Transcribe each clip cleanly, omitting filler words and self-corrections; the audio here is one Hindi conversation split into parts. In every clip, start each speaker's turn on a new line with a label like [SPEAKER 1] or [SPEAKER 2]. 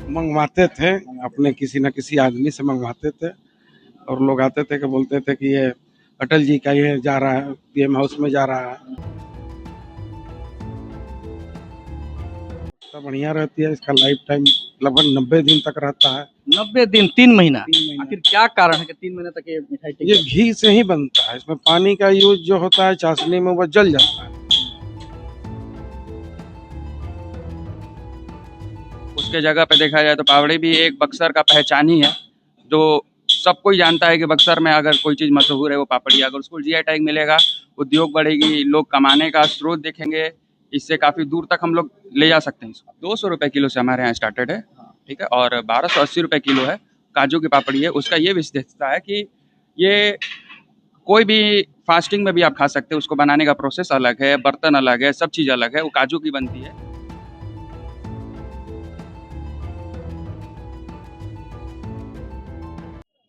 [SPEAKER 1] मंगवाते थे, अपने किसी न किसी आदमी से मंगवाते थे और लोग आते थे कि बोलते थे कि ये अटल जी का ये जा रहा है, पीएम हाउस में जा रहा है। तो बढ़िया रहती है, इसका लाइफ टाइम लगभग 90 दिन तक रहता है।
[SPEAKER 2] 90 दिन, 3 महीना।
[SPEAKER 1] 3 महीना।
[SPEAKER 2] आखिर क्या कारण है कि 3 महीने तक ये मिठाई टिकी?
[SPEAKER 1] ये घी से ही बनता है, इसमें पानी का यूज जो होता है चाशनी में वो जल जाता है।
[SPEAKER 3] उसके जगह पे देखा जाए तो पापड़ी भी एक बक्सर का पहचान ही है, जो सब कोई जानता है कि बक्सर में अगर कोई चीज़ मशहूर है वो पापड़ी। अगर उसको जीआई टैग मिलेगा, उद्योग बढ़ेगी, लोग कमाने का स्रोत देखेंगे, इससे काफ़ी दूर तक हम लोग ले जा सकते हैं इसको। 200 रुपये किलो से हमारे यहाँ स्टार्टेड है, ठीक है, और 1280 रुपये किलो है काजू की पापड़ी है। उसका ये विशेषता है कि ये कोई भी फास्टिंग में भी आप खा सकते हैं, उसको बनाने का प्रोसेस अलग है, बर्तन अलग है, सब चीज़ अलग है, वो काजू की बनती है।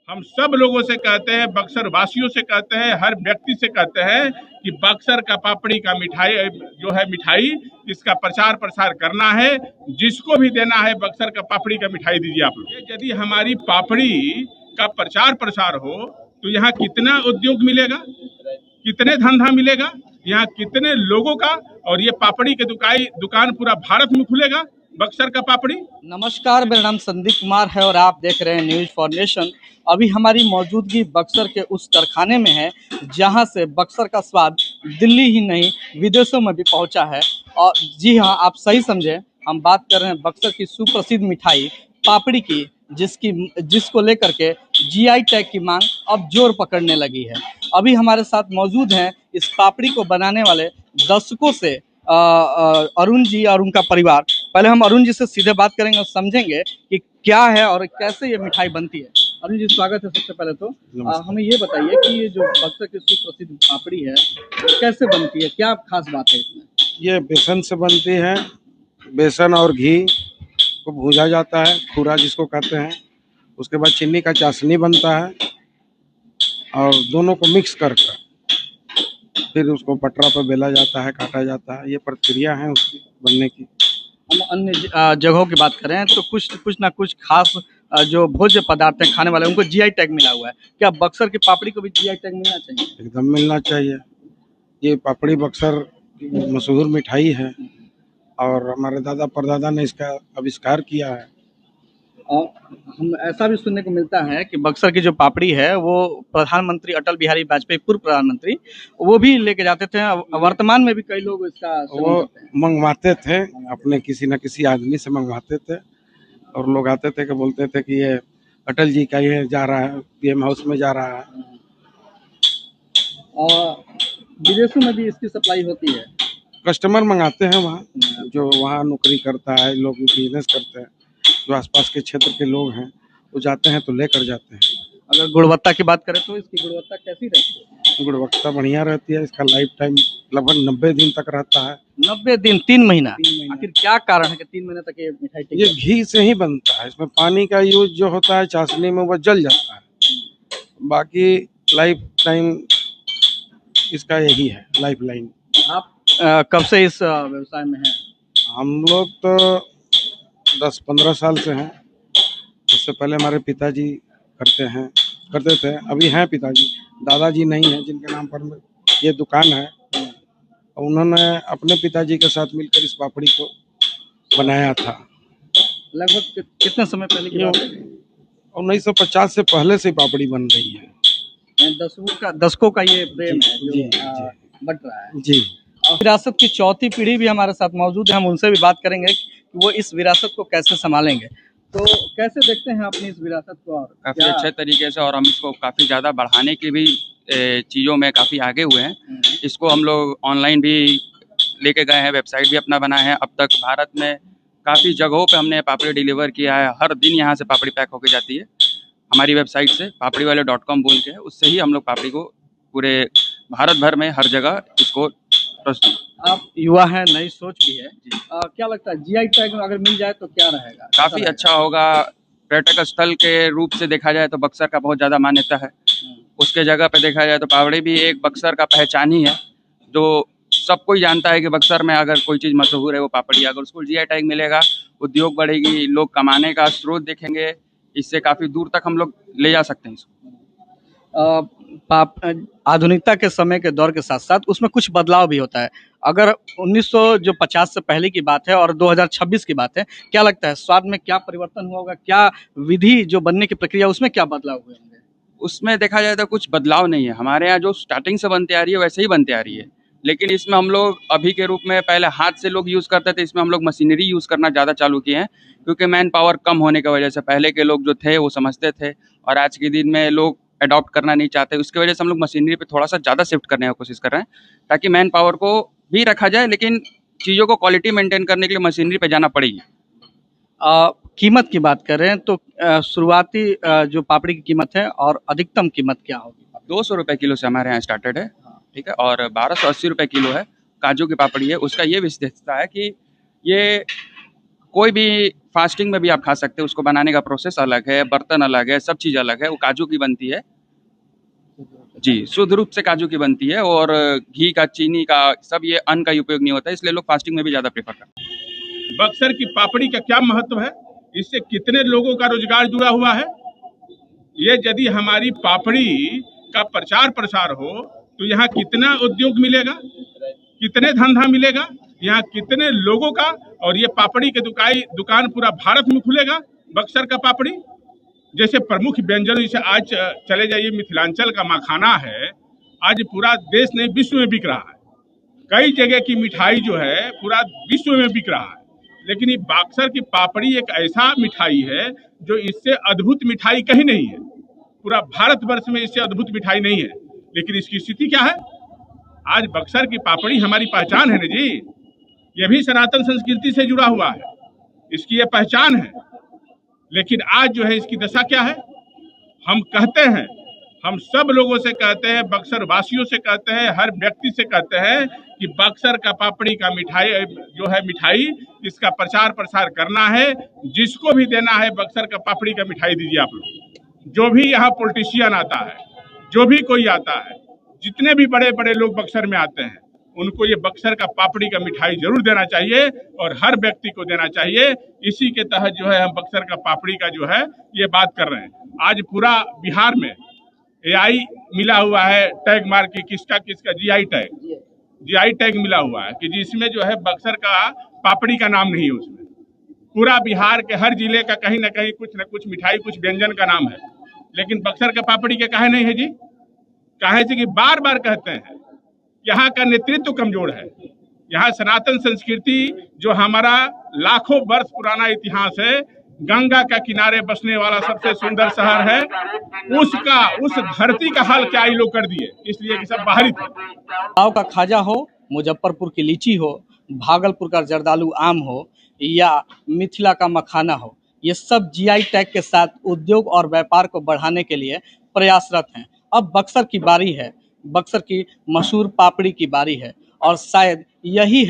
[SPEAKER 4] हम सब लोगों से कहते हैं, बक्सर वासियों से कहते हैं, हर व्यक्ति से कहते हैं कि बक्सर का पापड़ी का मिठाई इसका प्रचार प्रसार करना है। जिसको भी देना है बक्सर का पापड़ी का मिठाई दीजिए आप लोग। यदि हमारी पापड़ी का प्रचार प्रसार हो तो यहाँ कितना उद्योग मिलेगा, कितने धंधा मिलेगा, यहाँ कितने लोगों का, और ये पापड़ी के दुकान पूरा भारत में खुलेगा बक्सर का पापड़ी।
[SPEAKER 2] नमस्कार, मेरा नाम संदीप कुमार है और आप देख रहे हैं न्यूज़ फॉर नेशन। अभी हमारी मौजूदगी बक्सर के उस कारखाने में है जहां से बक्सर का स्वाद दिल्ली ही नहीं विदेशों में भी पहुंचा है। और जी हाँ, आप सही समझे, हम बात कर रहे हैं बक्सर की सुप्रसिद्ध मिठाई पापड़ी की, जिसको लेकर के जीआई टैग की मांग अब जोर पकड़ने लगी है। अभी हमारे साथ मौजूद हैं इस पापड़ी को बनाने वाले दशकों से अरुण जी और उनका परिवार। पहले हम अरुण जी से सीधे बात करेंगे और समझेंगे कि क्या है और कैसे ये मिठाई बनती है। अरुण जी, स्वागत है। सबसे पहले तो हमें ये बताइए कि ये जो बक्सर की सुप्रसिद्ध पापड़ी है कैसे बनती है, क्या खास बात है इसमें?
[SPEAKER 1] ये बेसन से बनती है, बेसन और घी को भूजा जाता है, खूरा जिसको कहते हैं। उसके बाद चीनी का चाशनी बनता है और दोनों को मिक्स करके फिर उसको पटरा पर बेला जाता है, काटा जाता है। ये प्रक्रिया है उसकी बनने की।
[SPEAKER 2] हम अन्य जगहों की बात करें तो कुछ ना कुछ खास जो भोज्य पदार्थ हैं खाने वाले, उनको जीआई टैग मिला हुआ है। क्या बक्सर की पापड़ी को भी जीआई टैग मिलना चाहिए?
[SPEAKER 1] एकदम मिलना चाहिए। ये पापड़ी बक्सर की मशहूर मिठाई है और हमारे दादा परदादा ने इसका आविष्कार किया है।
[SPEAKER 2] और हम ऐसा भी सुनने को मिलता है कि बक्सर की जो पापड़ी है वो प्रधानमंत्री अटल बिहारी वाजपेयी, पूर्व प्रधानमंत्री, वो भी लेके जाते थे। वर्तमान में भी कई लोग इसका सेवन
[SPEAKER 1] वो
[SPEAKER 2] करते हैं।
[SPEAKER 1] मंगवाते थे, अपने किसी न किसी आदमी से मंगवाते थे और लोग आते थे कि बोलते थे कि ये अटल जी का ये जा रहा है, पीएम हाउस में जा रहा है।
[SPEAKER 2] और विदेशों में भी इसकी सप्लाई होती है।
[SPEAKER 1] कस्टमर मंगाते हैं वहाँ, जो वहाँ नौकरी करता है, लोग बिजनेस करते हैं, जो आसपास के क्षेत्र के लोग हैं वो जाते हैं तो लेकर जाते हैं।
[SPEAKER 2] अगर गुणवत्ता की बात करें तो इसकी गुणवत्ता कैसी रहती है?
[SPEAKER 1] गुणवत्ता बढ़िया रहती है, इसका लाइफ टाइम लगभग 90 दिन तक रहता है।
[SPEAKER 2] 90 दिन, 3 महीना।
[SPEAKER 1] 3 महीना।
[SPEAKER 2] आखिर क्या कारण है कि 3 महीने तक ये मिठाई टिकी?
[SPEAKER 1] ये घी से ही बनता है, इसमें पानी का यूज जो होता है चाशनी में वो जल जाता है। बाकी लाइफ टाइम इसका यही है, लाइफ लाइन।
[SPEAKER 2] आप कब से इस व्यवसाय में हैं?
[SPEAKER 1] हम लोग तो 10-15 साल से हैं। उससे पहले हमारे पिताजी करते थे, अभी हैं पिताजी, दादाजी नहीं हैं जिनके नाम पर ये दुकान है। उन्होंने अपने पिताजी के साथ मिलकर इस पापड़ी को बनाया था।
[SPEAKER 2] लगभग कितने समय पहले की बात है?
[SPEAKER 1] 1950 से पहले से पापड़ी बन रही है।
[SPEAKER 2] दशकों का ये प्रेम है जो
[SPEAKER 1] जी,
[SPEAKER 2] बट रहा है।
[SPEAKER 1] जी।
[SPEAKER 2] और विरासत की चौथी पीढ़ी भी हमारे साथ मौजूद है, हम उनसे भी बात करेंगे कि वो इस विरासत को कैसे संभालेंगे। तो कैसे देखते हैं अपनी इस विरासत को? और
[SPEAKER 3] काफ़ी अच्छे तरीके से, और हम इसको काफ़ी ज़्यादा बढ़ाने की भी चीज़ों में काफ़ी आगे हुए हैं। इसको हम लोग ऑनलाइन भी लेके गए हैं, वेबसाइट भी अपना बनाए हैं। अब तक भारत में काफ़ी जगहों पे हमने पापड़ी डिलीवर किया है। हर दिन यहाँ से पापड़ी पैक होके जाती है हमारी वेबसाइट से, papadriwale.com बोल के है, उससे ही हम लोग पापड़ी को पूरे भारत भर में हर जगह इसको प्रस्तुत।
[SPEAKER 2] आप युवा हैं, नई सोच भी है। क्या लगता है जीआई टैग अगर मिल जाए तो क्या रहेगा?
[SPEAKER 3] काफ़ी अच्छा होगा। पर्यटक स्थल के रूप से देखा जाए तो बक्सर का बहुत ज़्यादा मान्यता है। उसके जगह पे देखा जाए तो पापड़ी भी एक बक्सर का पहचान ही है, जो सब कोई जानता है कि बक्सर में अगर कोई चीज़ मशहूर है वो पापड़ी। अगर उसको जीआई टैग मिलेगा, उद्योग बढ़ेगी, लोग कमाने का स्रोत देखेंगे, इससे काफ़ी दूर तक हम लोग ले जा सकते हैं इसको।
[SPEAKER 2] आधुनिकता के समय के दौर के साथ साथ उसमें कुछ बदलाव भी होता है। अगर 1950 से पहले की बात है और 2026 की बात है, क्या लगता है स्वाद में क्या परिवर्तन हुआ होगा? क्या विधि जो बनने की प्रक्रिया उसमें क्या बदलाव हुए होंगे?
[SPEAKER 3] उसमें देखा जाए तो कुछ बदलाव नहीं है। हमारे यहाँ जो स्टार्टिंग से बनती आ रही है वैसे ही बनती आ रही है, लेकिन इसमें हम लोग अभी के रूप में पहले हाथ से लोग यूज़ करते थे, इसमें हम लोग मशीनरी यूज़ करना ज़्यादा चालू किए हैं, क्योंकि मैन पावर कम होने की वजह से पहले के लोग जो थे वो समझते थे और आज के दिन में लोग अडॉप्ट करना नहीं चाहते। उसकी वजह से हम लोग मशीनरी पे थोड़ा सा ज़्यादा शिफ्ट करने की कोशिश कर रहे हैं, ताकि मैन पावर को भी रखा जाए लेकिन चीज़ों को क्वालिटी मेंटेन करने के लिए मशीनरी पे जाना पड़ेगी।
[SPEAKER 2] कीमत की बात करें तो शुरुआती जो पापड़ी की कीमत है और अधिकतम कीमत क्या होगी?
[SPEAKER 3] 200 रुपये किलो से हमारे यहाँ स्टार्टेड है, ठीक है, और 1280 रुपये किलो है काजू की पापड़ी है। उसका ये विशेषता है कि ये कोई भी फास्टिंग में भी आप खा सकते हैं, उसको बनाने का प्रोसेस अलग है, बर्तन अलग है, सब चीज़ अलग है। वो काजू की बनती है जी, शुद्ध रूप से काजू की बनती है और घी का, चीनी का, सब ये अन्न का उपयोग नहीं होता है, इसलिए लोग फास्टिंग में भी ज़्यादा प्रेफर करते हैं।
[SPEAKER 4] बक्सर की पापड़ी का क्या महत्व है, इससे कितने लोगों का रोजगार जुड़ा हुआ है। ये यदि हमारी पापड़ी का प्रचार प्रसार हो तो यहाँ कितना उद्योग मिलेगा, कितने धंधा मिलेगा, यहाँ कितने लोगों का, और ये पापड़ी के दुकान पूरा भारत में खुलेगा। बक्सर का पापड़ी जैसे प्रमुख व्यंजन, जैसे आज चले जाइए मिथिलांचल का मखाना है, आज पूरा देश नहीं विश्व में बिक रहा है। कई जगह की मिठाई जो है पूरा विश्व में बिक रहा है, लेकिन ये बक्सर की पापड़ी एक ऐसा मिठाई है जो इससे अद्भुत मिठाई कहीं नहीं है। पूरा भारतवर्ष में इससे अद्भुत मिठाई नहीं है, लेकिन इसकी स्थिति क्या है? आज बक्सर की पापड़ी हमारी पहचान है ना जी, ये भी सनातन संस्कृति से जुड़ा हुआ है, इसकी ये पहचान है। लेकिन आज जो है इसकी दशा क्या है? हम कहते हैं, हम सब लोगों से कहते हैं, बक्सर वासियों से कहते हैं, हर व्यक्ति से कहते हैं कि बक्सर का पापड़ी का मिठाई जो है मिठाई, इसका प्रचार प्रसार करना है। जिसको भी देना है बक्सर का पापड़ी का मिठाई दीजिए आप लोग। जो भी यहाँ पॉलिटिशियन आता है, जो भी कोई आता है, जितने भी बड़े बड़े लोग बक्सर में आते हैं, उनको ये बक्सर का पापड़ी का मिठाई जरूर देना चाहिए और हर व्यक्ति को देना चाहिए। इसी के तहत जो है हम बक्सर का पापड़ी का जो है ये बात कर रहे हैं। आज पूरा बिहार में AI मिला हुआ है, टैग मार के, किसका GI टैग मिला हुआ है कि जिसमें जो है बक्सर का पापड़ी का नाम नहीं है। उसमें पूरा बिहार के हर जिले का कहीं ना कहीं कुछ न कुछ मिठाई, कुछ व्यंजन का नाम है, लेकिन बक्सर का पापड़ी के काहे नहीं है जी? काहे से कि बार बार कहते हैं यहाँ का नेतृत्व कमजोर है। यहाँ सनातन संस्कृति जो हमारा लाखों वर्ष पुराना इतिहास है, गंगा का किनारे बसने वाला सबसे सुंदर शहर है, उस धरती का हाल क्या ये लोग कर दिए, इसलिए कि सब बाहरी थे।
[SPEAKER 2] गाँव का खाजा हो, मुजफ्फरपुर की लीची हो, भागलपुर का जर्दालू आम हो या मिथिला का मखाना हो, ये सब GI टैग के साथ उद्योग और व्यापार को बढ़ाने के लिए प्रयासरत हैं। अब बक्सर की बारी है, बक्सर की मशहूर पापड़ी की बारी है और शायद यही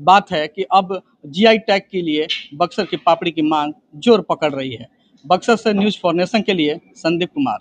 [SPEAKER 2] बात है कि अब GI टैग के लिए बक्सर की पापड़ी की मांग जोर पकड़ रही है। बक्सर से न्यूज़ फॉर नेशन के लिए संदीप कुमार।